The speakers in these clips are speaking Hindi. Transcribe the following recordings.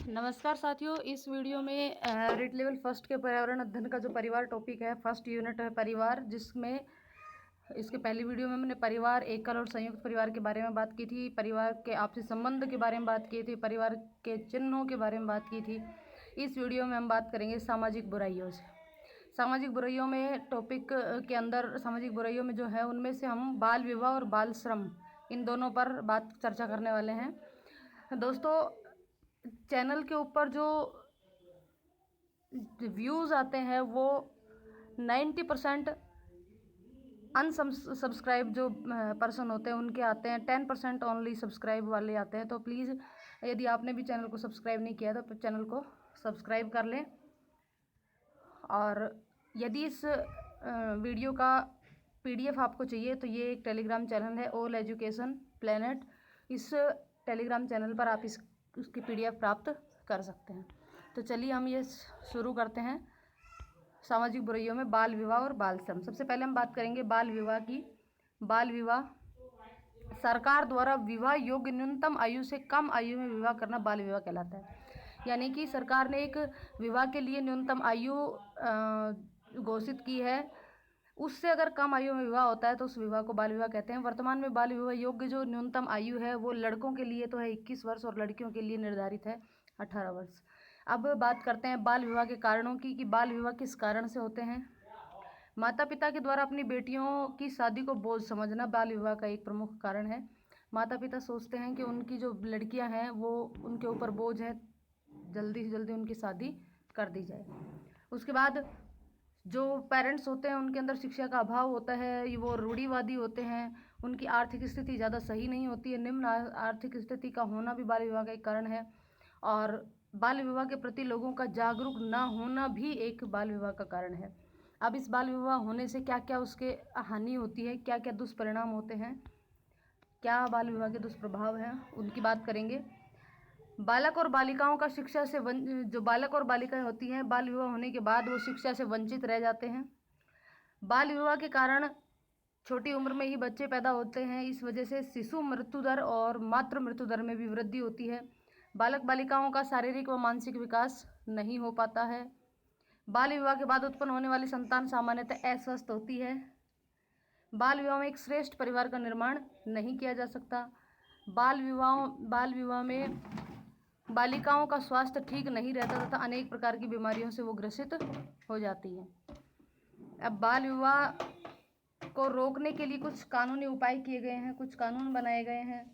नमस्कार साथियों, इस वीडियो में रेड लेवल फर्स्ट के पर्यावरण अध्ययन का जो परिवार टॉपिक है, फर्स्ट यूनिट है परिवार, जिसमें इसके पहली वीडियो में मैंने परिवार, एकल और संयुक्त परिवार के बारे में बात की थी, परिवार के आपसी संबंध के बारे में बात की थी, परिवार के चिन्हों के बारे में बात की थी। इस वीडियो में हम बात करेंगे सामाजिक बुराइयों से। सामाजिक बुराइयों में टॉपिक के अंदर सामाजिक बुराइयों में जो है उनमें से हम बाल विवाह और बाल श्रम, इन दोनों पर चर्चा करने वाले हैं। दोस्तों, चैनल के ऊपर जो व्यूज़ आते हैं वो 90% अनसब्सक्राइब जो पर्सन होते हैं उनके आते हैं, 10% ओनली सब्सक्राइब वाले आते हैं। तो प्लीज़, यदि आपने भी चैनल को सब्सक्राइब नहीं किया तो चैनल को सब्सक्राइब कर लें। और यदि इस वीडियो का PDF आपको चाहिए तो ये एक टेलीग्राम चैनल है, ऑल एजुकेशन प्लेनेट। इस टेलीग्राम चैनल पर आप उसकी PDF प्राप्त कर सकते हैं। तो चलिए हम ये शुरू करते हैं सामाजिक बुराइयों में बाल विवाह और बाल श्रम। सबसे पहले हम बात करेंगे बाल विवाह की। बाल विवाह, सरकार द्वारा विवाह योग्य न्यूनतम आयु से कम आयु में विवाह करना बाल विवाह कहलाता है। यानी कि सरकार ने एक विवाह के लिए न्यूनतम आयु घोषित की है, उससे अगर कम आयु में विवाह होता है तो उस विवाह को बाल विवाह कहते हैं। वर्तमान में बाल विवाह योग्य जो न्यूनतम आयु है वो लड़कों के लिए तो है 21 वर्ष और लड़कियों के लिए निर्धारित है 18 वर्ष। अब बात करते हैं बाल विवाह के कारणों की, कि बाल विवाह किस कारण से होते हैं। माता पिता के द्वारा अपनी बेटियों की शादी को बोझ समझना बाल विवाह का एक प्रमुख कारण है। माता पिता सोचते हैं कि उनकी जो लड़कियां हैं वो उनके ऊपर बोझ है, जल्दी से जल्दी उनकी शादी कर दी जाए। उसके बाद जो पेरेंट्स होते हैं उनके अंदर शिक्षा का अभाव होता है, वो रूढ़िवादी होते हैं, उनकी आर्थिक स्थिति ज़्यादा सही नहीं होती है। निम्न आर्थिक स्थिति का होना भी बाल विवाह का एक कारण है। और बाल विवाह के प्रति लोगों का जागरूक ना होना भी एक बाल विवाह का कारण है। अब इस बाल विवाह होने से क्या क्या उसके हानि होती है, क्या क्या दुष्परिणाम होते हैं, क्या बाल विवाह के दुष्प्रभाव हैं, उनकी बात करेंगे। बालक और बालिकाओं का शिक्षा से जो बालक और बालिकाएं होती हैं, बाल विवाह होने के बाद वो शिक्षा से वंचित रह जाते हैं। बाल विवाह के कारण छोटी उम्र में ही बच्चे पैदा होते हैं, इस वजह से शिशु मृत्यु दर और मातृ मृत्यु दर में भी वृद्धि होती है। बालक बालिकाओं का शारीरिक व मानसिक विकास नहीं हो पाता है। बाल विवाह के बाद उत्पन्न होने वाली संतान सामान्यतः अस्वस्थ होती है। बाल विवाह में एक श्रेष्ठ परिवार का निर्माण नहीं किया जा सकता। बाल विवाह में बालिकाओं का स्वास्थ्य ठीक नहीं रहता तथा अनेक प्रकार की बीमारियों से वो ग्रसित हो जाती है। अब बाल विवाह को रोकने के लिए कुछ कानूनी उपाय किए गए हैं, कुछ कानून बनाए गए हैं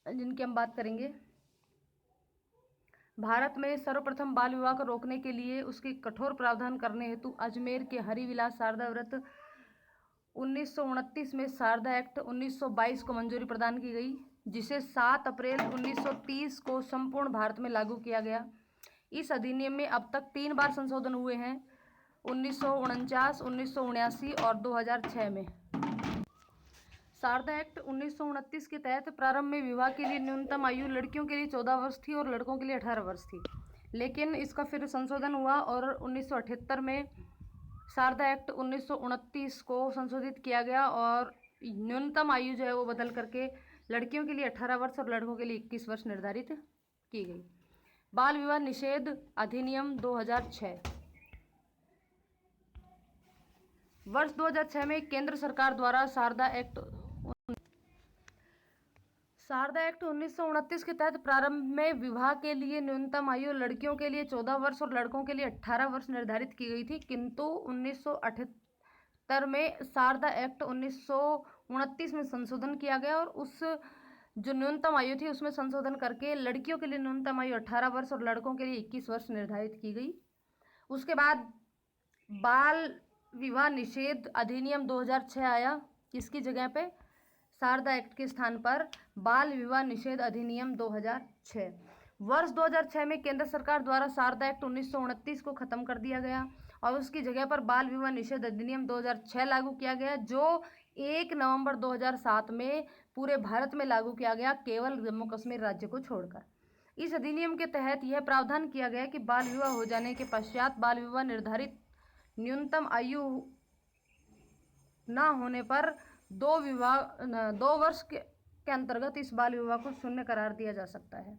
जिनकी हम बात करेंगे। भारत में सर्वप्रथम बाल विवाह को रोकने के लिए उसके कठोर प्रावधान करने हेतु अजमेर के हरिविलास शारदा व्रत 1929 में शारदा एक्ट 1922 को मंजूरी प्रदान की गई, जिसे 7 अप्रैल 1930 को संपूर्ण भारत में लागू किया गया। इस अधिनियम में अब तक 3 बार संशोधन हुए हैं, 1949, 1979 और 2006 में। शारदा एक्ट 1929 के तहत प्रारंभ में विवाह के लिए न्यूनतम आयु लड़कियों के लिए 14 वर्ष थी और लड़कों के लिए 18 वर्ष थी, लेकिन इसका फिर संशोधन हुआ और 1978 में शारदा एक्ट 1929 को संशोधित किया गया और न्यूनतम आयु जो है वो बदल करके लड़कियों के लिए 18 वर्ष और लड़कों के लिए 21 वर्ष निर्धारित की गई। बाल विवाह निषेध अधिनियम 2006। वर्ष 2006 में केंद्र सरकार द्वारा शारदा एक्ट 1929 के तहत प्रारंभ में विवाह के लिए न्यूनतम आयु लड़कियों के लिए 14 वर्ष और लड़कों के लिए 18 वर्ष निर्धारित की गई थी, किंतु 1978 में शारदा एक्ट 1929 में संशोधन किया गया और उस जो न्यूनतम आयु थी उसमें संशोधन करके लड़कियों के लिए न्यूनतम आयु 18 वर्ष और लड़कों के लिए 21 वर्ष निर्धारित की गई। उसके बाद बाल विवाह निषेध अधिनियम 2006 आया, इसकी जगह पे शारदा एक्ट के स्थान पर बाल विवाह निषेध अधिनियम 2006। वर्ष 2006 में केंद्र सरकार द्वारा शारदा एक्ट 1929 को खत्म कर दिया गया और उसकी जगह पर बाल विवाह निषेध अधिनियम 2006 लागू किया गया, जो 1 नवंबर 2007 में पूरे भारत में लागू किया गया, केवल जम्मू कश्मीर राज्य को छोड़कर। इस अधिनियम के तहत यह प्रावधान किया गया कि बाल विवाह हो जाने के पश्चात बाल विवाह निर्धारित न्यूनतम आयु न होने पर 2 वर्ष के अंतर्गत इस बाल विवाह को शून्य करार दिया जा सकता है।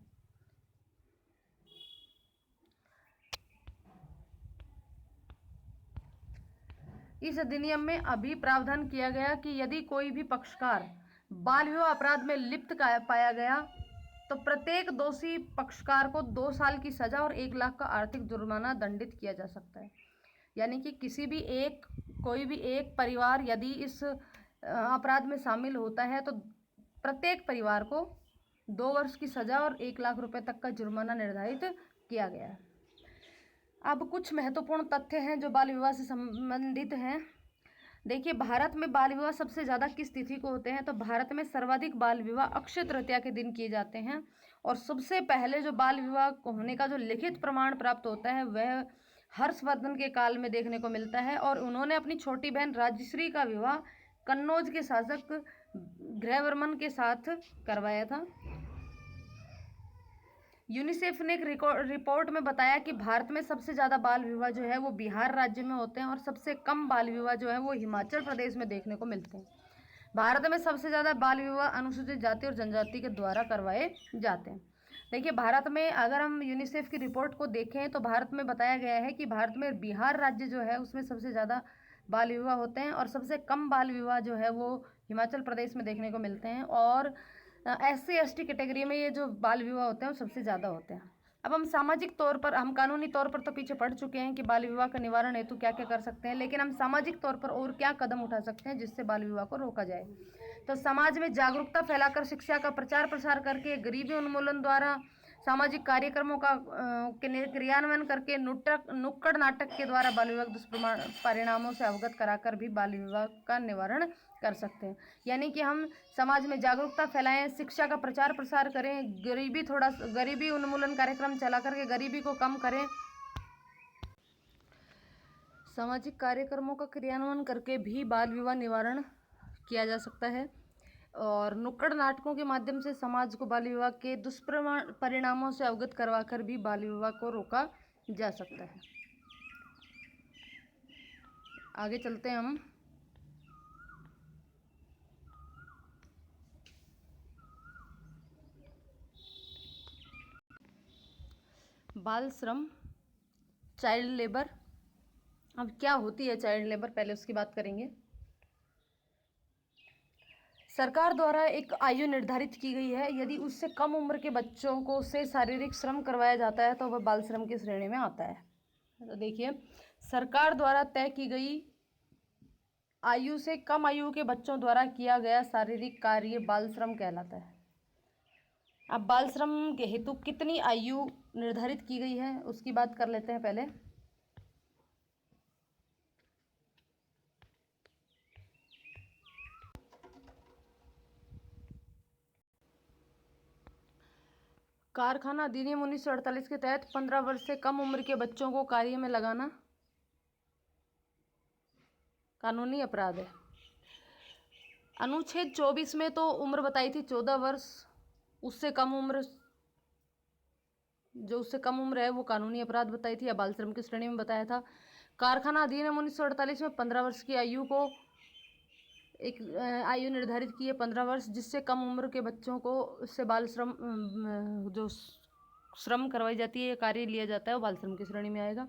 इस अधिनियम में अभी प्रावधान किया गया कि यदि कोई भी पक्षकार बाल विवाह अपराध में लिप्त पाया गया तो प्रत्येक दोषी पक्षकार को 2 साल की सजा और 1 लाख का आर्थिक जुर्माना दंडित किया जा सकता है। यानी कि कोई भी एक परिवार यदि इस अपराध में शामिल होता है तो प्रत्येक परिवार को 2 वर्ष की सजा और 1 लाख रुपए तक का जुर्माना निर्धारित किया गया है। अब कुछ महत्वपूर्ण तथ्य हैं जो बाल विवाह से संबंधित हैं। देखिए, भारत में बाल विवाह सबसे ज़्यादा किस तिथि को होते हैं, तो भारत में सर्वाधिक बाल विवाह अक्षय तृतीया के दिन किए जाते हैं। और सबसे पहले जो बाल विवाह होने का जो लिखित प्रमाण प्राप्त होता है वह हर्षवर्धन के काल में देखने को मिलता है, और उन्होंने अपनी छोटी बहन राजश्री का विवाह कन्नौज के शासक ग्रहवर्मन के साथ करवाया था। यूनिसेफ ने एक रिपोर्ट में बताया कि भारत में सबसे ज़्यादा बाल विवाह जो है वो बिहार राज्य में होते हैं और सबसे कम बाल विवाह जो है वो हिमाचल प्रदेश में देखने को मिलते हैं। भारत में सबसे ज़्यादा बाल विवाह अनुसूचित जाति और जनजाति के द्वारा करवाए जाते हैं। देखिए, भारत में अगर हम यूनिसेफ की रिपोर्ट को देखें तो भारत में बताया गया है कि भारत में बिहार राज्य जो है उसमें सबसे ज़्यादा बाल विवाह होते हैं और सबसे कम बाल विवाह जो है वो हिमाचल प्रदेश में देखने को मिलते हैं। और SC ST कैटेगरी में ये जो बाल विवाह होते हैं वो सबसे ज़्यादा होते हैं। अब हम सामाजिक तौर पर, हम कानूनी तौर पर तो पीछे पड़ चुके हैं कि बाल विवाह का निवारण हेतु क्या क्या कर सकते हैं, लेकिन हम सामाजिक तौर पर और क्या कदम उठा सकते हैं जिससे बाल विवाह को रोका जाए। तो समाज में जागरूकता फैलाकर, शिक्षा का प्रचार प्रसार करके, गरीबी उन्मूलन द्वारा, सामाजिक कार्यक्रमों का क्रियान्वयन करके, नुक्कड़ नाटक के द्वारा बाल विवाह दुष्परिणामों से अवगत कराकर भी बाल विवाह का निवारण कर सकते हैं। यानी कि हम समाज में जागरूकता फैलाएं, शिक्षा का प्रचार प्रसार करें, गरीबी उन्मूलन कार्यक्रम चला करके गरीबी को कम करें, सामाजिक कार्यक्रमों का क्रियान्वयन करके भी बाल विवाह निवारण किया जा सकता है। और नुक्कड़ नाटकों के माध्यम से समाज को बाल विवाह के दुष्परिणामों से अवगत करवाकर भी बाल विवाह को रोका जा सकता है। आगे चलते हैं हम। बाल श्रम, चाइल्ड लेबर। अब क्या होती है चाइल्ड लेबर, पहले उसकी बात करेंगे। सरकार द्वारा एक आयु निर्धारित की गई है, यदि उससे कम उम्र के बच्चों को से शारीरिक श्रम करवाया जाता है तो वह बाल श्रम की श्रेणी में आता है। तो देखिए, सरकार द्वारा तय की गई आयु से कम आयु के बच्चों द्वारा किया गया शारीरिक कार्य बाल श्रम कहलाता है। अब बाल श्रम के हेतु कितनी आयु निर्धारित की गई है उसकी बात कर लेते हैं पहले। कारखाना अधिनियम 1948 के तहत 15 वर्ष से कम उम्र के बच्चों को कार्य में लगाना कानूनी अपराध है। अनुच्छेद 24 में तो उम्र बताई थी 14 वर्ष, उससे कम उम्र है वो कानूनी अपराध बताई थी या बाल श्रम की श्रेणी में बताया था। कारखाना अधिनियम 1948 में 15 वर्ष की आयु को एक आयु निर्धारित की है 15 वर्ष, जिससे कम उम्र के बच्चों को उससे बाल श्रम जो श्रम करवाई जाती है, कार्य लिया जाता है, वो बाल श्रम की श्रेणी में आएगा।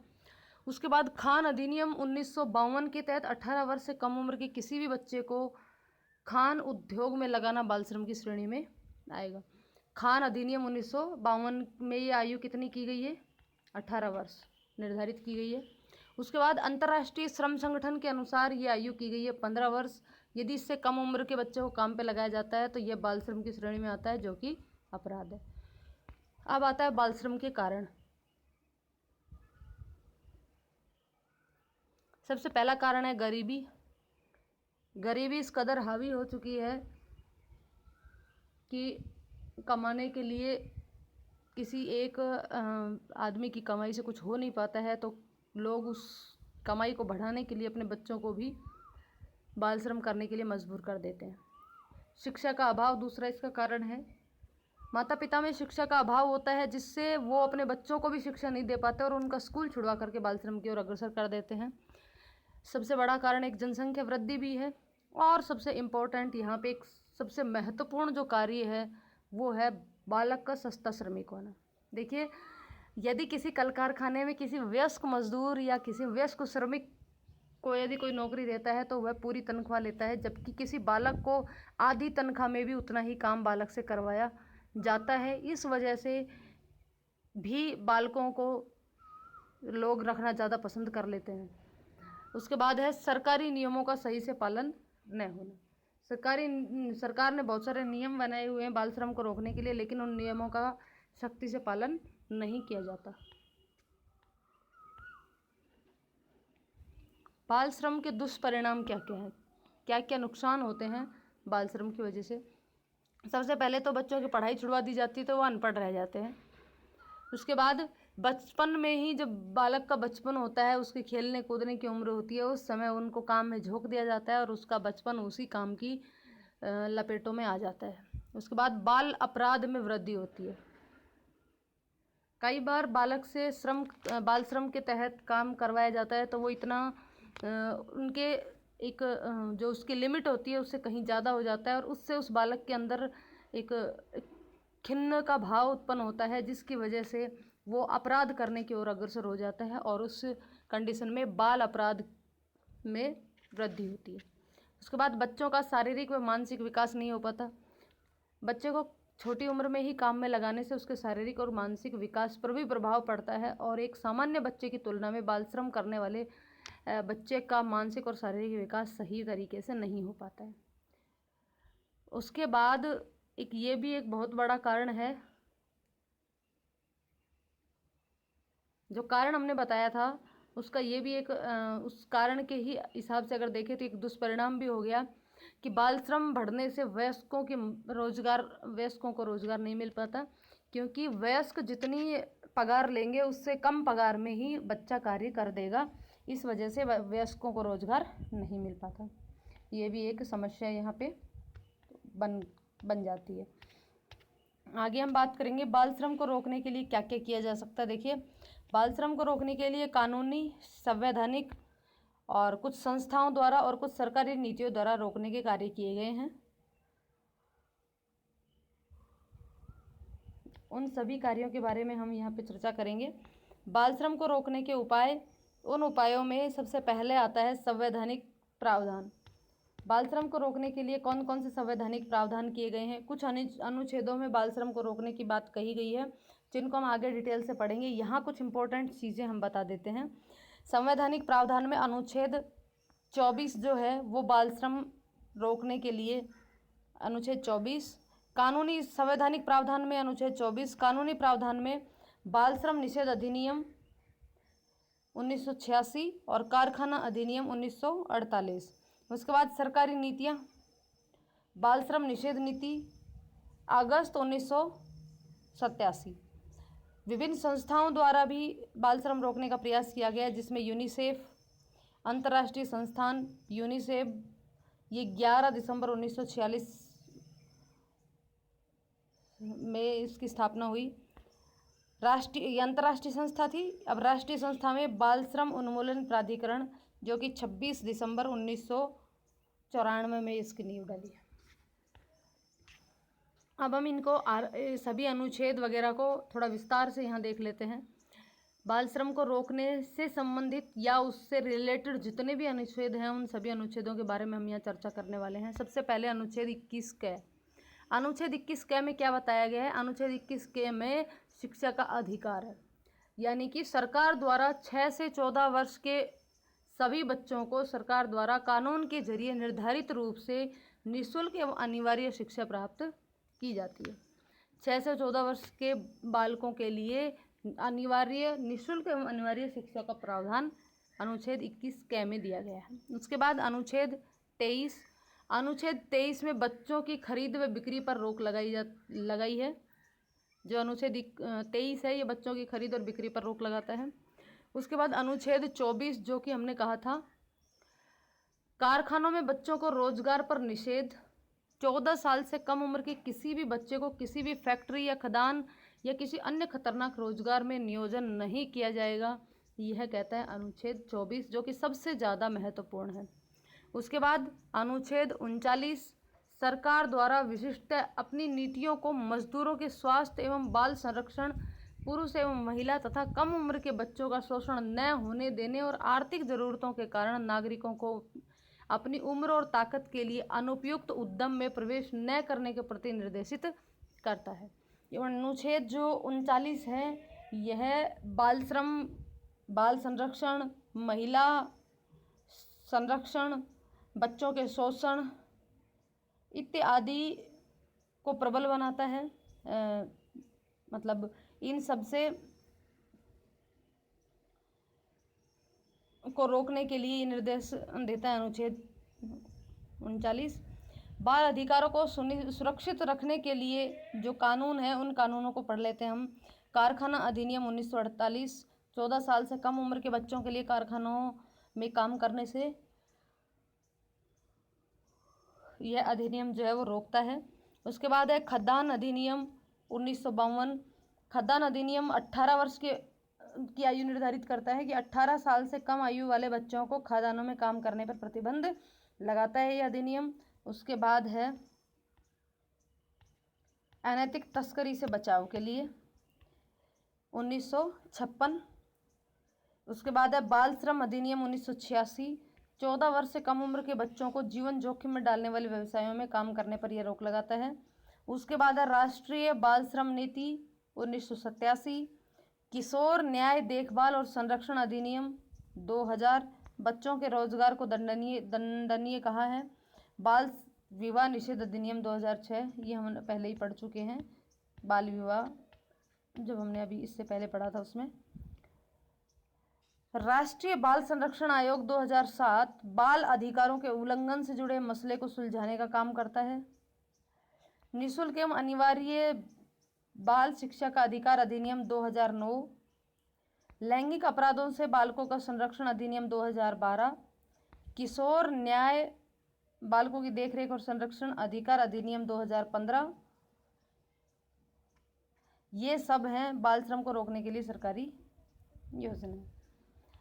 उसके बाद खान अधिनियम 1952 के तहत 18 वर्ष से कम उम्र के किसी भी बच्चे को खान उद्योग में लगाना बाल श्रम की श्रेणी में आएगा। खान अधिनियम 1952 में ये आयु कितनी की गई है? 18 वर्ष निर्धारित की गई है। उसके बाद अंतर्राष्ट्रीय श्रम संगठन के अनुसार ये आयु की गई है 15 वर्ष। यदि इससे कम उम्र के बच्चे को काम पे लगाया जाता है तो यह बाल श्रम की श्रेणी में आता है, जो कि अपराध है। अब आता है बाल श्रम के कारण। सबसे पहला कारण है गरीबी। गरीबी इस कदर हावी हो चुकी है कि कमाने के लिए किसी एक आदमी की कमाई से कुछ हो नहीं पाता है, तो लोग उस कमाई को बढ़ाने के लिए अपने बच्चों को भी बाल श्रम करने के लिए मजबूर कर देते हैं। शिक्षा का अभाव दूसरा इसका कारण है। माता पिता में शिक्षा का अभाव होता है, जिससे वो अपने बच्चों को भी शिक्षा नहीं दे पाते और उनका स्कूल छुड़वा करके बाल श्रम की ओर अग्रसर कर देते हैं। सबसे बड़ा कारण एक जनसंख्या वृद्धि भी है। और सबसे इम्पोर्टेंट यहाँ पे एक सबसे महत्वपूर्ण जो कार्य है वो है बालक का सस्ता श्रमिक होना। देखिए, यदि किसी कल कारखाने में किसी वयस्क मजदूर या किसी वयस्क श्रमिक को यदि कोई नौकरी देता है तो वह पूरी तनख्वाह लेता है, जबकि किसी बालक को आधी तनख्वाह में भी उतना ही काम बालक से करवाया जाता है। इस वजह से भी बालकों को लोग रखना ज़्यादा पसंद कर लेते हैं। उसके बाद है सरकारी नियमों का सही से पालन न होना। सरकार ने बहुत सारे नियम बनाए हुए हैं बाल श्रम को रोकने के लिए, लेकिन उन नियमों का सख्ती से पालन नहीं किया जाता। बाल श्रम के दुष्परिणाम क्या क्या हैं, क्या क्या नुकसान होते हैं बाल श्रम की वजह से। सबसे पहले तो बच्चों की पढ़ाई छुड़वा दी जाती है तो वो अनपढ़ रह जाते हैं। उसके बाद बचपन में ही, जब बालक का बचपन होता है, उसके खेलने कूदने की उम्र होती है, उस समय उनको काम में झोंक दिया जाता है और उसका बचपन उसी काम की लपेटों में आ जाता है। उसके बाद बाल अपराध में वृद्धि होती है। कई बार बालक से बाल श्रम के तहत काम करवाया जाता है तो वो इतना उनके एक जो उसकी लिमिट होती है उससे कहीं ज़्यादा हो जाता है और उससे उस बालक के अंदर एक खिन्न का भाव उत्पन्न होता है, जिसकी वजह से वो अपराध करने की ओर अग्रसर हो जाता है और उस कंडीशन में बाल अपराध में वृद्धि होती है। उसके बाद बच्चों का शारीरिक व मानसिक विकास नहीं हो पाता। बच्चे को छोटी उम्र में ही काम में लगाने से उसके शारीरिक और मानसिक विकास पर भी प्रभाव पड़ता है और एक सामान्य बच्चे की तुलना में बाल श्रम करने वाले बच्चे का मानसिक और शारीरिक विकास सही तरीके से नहीं हो पाता है। उसके बाद ये भी एक बहुत बड़ा कारण है, जो कारण हमने बताया था उसका ये भी एक उस कारण के ही हिसाब से अगर देखें तो एक दुष्परिणाम भी हो गया कि बाल श्रम बढ़ने से वयस्कों को रोजगार नहीं मिल पाता, क्योंकि वयस्क जितनी पगार लेंगे उससे कम पगार में ही बच्चा कार्य कर देगा। इस वजह से वयस्कों को रोजगार नहीं मिल पाता। ये भी एक समस्या यहाँ पे बन जाती है। आगे हम बात करेंगे बाल श्रम को रोकने के लिए क्या क्या किया जा सकता है। देखिए, बाल श्रम को रोकने के लिए कानूनी, संवैधानिक और कुछ संस्थाओं द्वारा और कुछ सरकारी नीतियों द्वारा रोकने के कार्य किए गए हैं। उन सभी कार्यों के बारे में हम यहाँ पे चर्चा करेंगे। बाल श्रम को रोकने के उपाय, उन उपायों में सबसे पहले आता है संवैधानिक प्रावधान। बाल श्रम को रोकने के लिए कौन कौन से संवैधानिक प्रावधान किए गए हैं। कुछ अनुच्छेदों में बाल श्रम को रोकने की बात कही गई है, जिनको हम आगे डिटेल से पढ़ेंगे। यहाँ कुछ इंपॉर्टेंट चीज़ें हम बता देते हैं। संवैधानिक प्रावधान में अनुच्छेद 24 जो है वो बाल श्रम रोकने के लिए अनुच्छेद 24। कानूनी संवैधानिक प्रावधान में अनुच्छेद 24। कानूनी प्रावधान में बाल श्रम निषेध अधिनियम 1986 और कारखाना अधिनियम 1948। उसके बाद सरकारी नीतियाँ, बाल श्रम निषेध नीति अगस्त 1987। विभिन्न संस्थाओं द्वारा भी बाल श्रम रोकने का प्रयास किया गया, जिसमें यूनिसेफ अंतर्राष्ट्रीय संस्थान यूनिसेफ, ये 11 दिसंबर 1946 में इसकी स्थापना हुई। अंतर्राष्ट्रीय संस्था थी। अब राष्ट्रीय संस्था में बाल श्रम उन्मूलन प्राधिकरण, जो कि 26 दिसंबर 1994 में इसकी नींव डली है। अब हम इनको सभी अनुच्छेद वगैरह को थोड़ा विस्तार से यहाँ देख लेते हैं। बाल श्रम को रोकने से संबंधित या उससे रिलेटेड जितने भी अनुच्छेद हैं, उन सभी अनुच्छेदों के बारे में हम यहाँ चर्चा करने वाले हैं। सबसे पहले अनुच्छेद 21 क। अनुच्छेद 21 क में क्या बताया गया है। अनुच्छेद 21 क में शिक्षा का अधिकार है, यानी कि सरकार द्वारा 6 से 14 वर्ष के सभी बच्चों को सरकार द्वारा कानून के जरिए निर्धारित रूप से निःशुल्क एवं अनिवार्य शिक्षा प्राप्त की जाती है। 6 से 14 वर्ष के बालकों के लिए निःशुल्क एवं अनिवार्य शिक्षा का प्रावधान अनुच्छेद 21 क में दिया गया है। उसके बाद अनुच्छेद 23। अनुच्छेद 23 में बच्चों की खरीद व बिक्री पर रोक लगाई है। जो अनुच्छेद 23 है ये बच्चों की खरीद और बिक्री पर रोक लगाता है। उसके बाद अनुच्छेद 24, जो कि हमने कहा था कारखानों में बच्चों को रोजगार पर निषेध। 14 साल से कम उम्र के किसी भी बच्चे को किसी भी फैक्ट्री या खदान या किसी अन्य खतरनाक रोजगार में नियोजन नहीं किया जाएगा, यह कहता है अनुच्छेद 24, जो कि सबसे ज़्यादा महत्वपूर्ण है। उसके बाद अनुच्छेद 39 सरकार द्वारा विशिष्ट अपनी नीतियों को मजदूरों के स्वास्थ्य एवं बाल संरक्षण, पुरुष एवं महिला तथा कम उम्र के बच्चों का शोषण न होने देने और आर्थिक जरूरतों के कारण नागरिकों को अपनी उम्र और ताकत के लिए अनुपयुक्त उद्यम में प्रवेश न करने के प्रति निर्देशित करता है। ये अनुच्छेद जो 39 है, यह बाल श्रम, बाल संरक्षण, महिला संरक्षण, बच्चों के शोषण इत्यादि को प्रबल बनाता है। मतलब इन सब से को रोकने के लिए निर्देश देता है अनुच्छेद 39। बाल अधिकारों को सुरक्षित रखने के लिए जो कानून है, उन कानूनों को पढ़ लेते हैं हम। कारखाना अधिनियम 1948, 14 साल से कम उम्र के बच्चों के लिए कारखानों में काम करने से यह अधिनियम जो है वो रोकता है। उसके बाद है खदान अधिनियम 1952। खदान अधिनियम 18 वर्ष की आयु निर्धारित करता है कि 18 साल से कम आयु वाले बच्चों को खदानों में काम करने पर प्रतिबंध लगाता है यह अधिनियम। उसके बाद है अनैतिक तस्करी से बचाव के लिए 1956। उसके बाद है बाल श्रम अधिनियम 1986। 14 वर्ष से कम उम्र के बच्चों को जीवन जोखिम में डालने वाले व्यवसायों में काम करने पर यह रोक लगाता है। उसके बाद है राष्ट्रीय बाल श्रम नीति 1987। किशोर न्याय देखभाल और संरक्षण अधिनियम 2000 बच्चों के रोजगार को दंडनीय कहा है। बाल विवाह निषेध अधिनियम 2006, ये हम पहले ही पढ़ चुके हैं। बाल विवाह जब हमने अभी इससे पहले पढ़ा था उसमें। राष्ट्रीय बाल संरक्षण आयोग 2007 बाल अधिकारों के उल्लंघन से जुड़े मसले को सुलझाने का काम करता है। निःशुल्क एवं अनिवार्य बाल शिक्षा का अधिकार अधिनियम 2009। लैंगिक अपराधों से बालकों का संरक्षण अधिनियम 2012। किशोर न्याय बालकों की देखरेख और संरक्षण अधिकार अधिनियम 2015। ये सब हैं बाल श्रम को रोकने के लिए सरकारी योजना।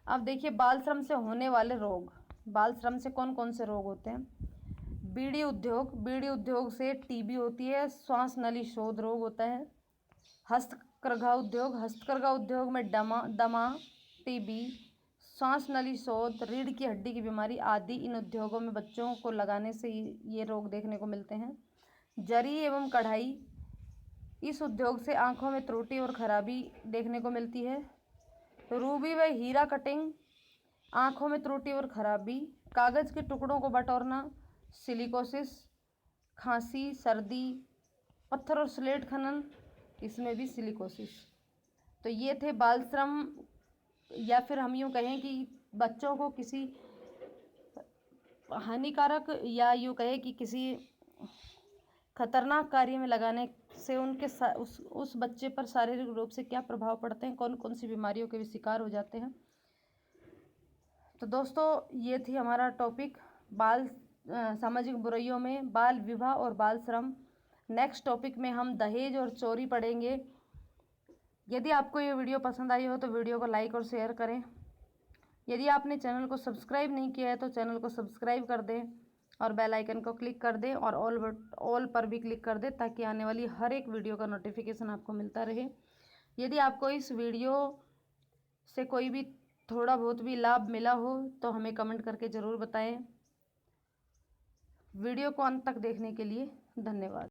अब देखिए बाल श्रम से होने वाले रोग। बाल श्रम से कौन कौन से रोग होते हैं? बीड़ी उद्योग से टीबी होती है, श्वास नली शोथ रोग होता है। हस्तकरघा उद्योग में दमा, टीबी, श्वास नली शोथ, रीढ़ की हड्डी की बीमारी आदि इन उद्योगों में बच्चों को लगाने से ये रोग देखने को मिलते हैं। जरी एवं कढ़ाई, इस उद्योग से आंखों में त्रुटि और खराबी देखने को मिलती है। रूबी व हीरा कटिंग, आंखों में त्रुटि और खराबी। कागज़ के टुकड़ों को बटोरना, सिलिकोसिस, खांसी, सर्दी, पत्थर और स्लेट खनन, इसमें भी सिलिकोसिस। तो ये थे बाल श्रम, या फिर हम यूँ कहें कि बच्चों को किसी हानिकारक या यूँ कहें कि किसी खतरनाक कार्य में लगाने से उनके उस बच्चे पर शारीरिक रूप से क्या प्रभाव पड़ते हैं, कौन कौन सी बीमारियों के भी शिकार हो जाते हैं। तो दोस्तों ये थी हमारा टॉपिक बाल सामाजिक बुराइयों में बाल विवाह और बाल श्रम। नेक्स्ट टॉपिक में हम दहेज और चोरी पढ़ेंगे। यदि आपको ये वीडियो पसंद आई हो तो वीडियो को लाइक और शेयर करें। यदि आपने चैनल को सब्सक्राइब नहीं किया है तो चैनल को सब्सक्राइब कर दें और बेल आइकन को क्लिक कर दें और ऑल पर भी क्लिक कर दें ताकि आने वाली हर एक वीडियो का नोटिफिकेशन आपको मिलता रहे। यदि आपको इस वीडियो से कोई भी थोड़ा बहुत भी लाभ मिला हो तो हमें कमेंट करके ज़रूर बताएं। वीडियो को अंत तक देखने के लिए धन्यवाद।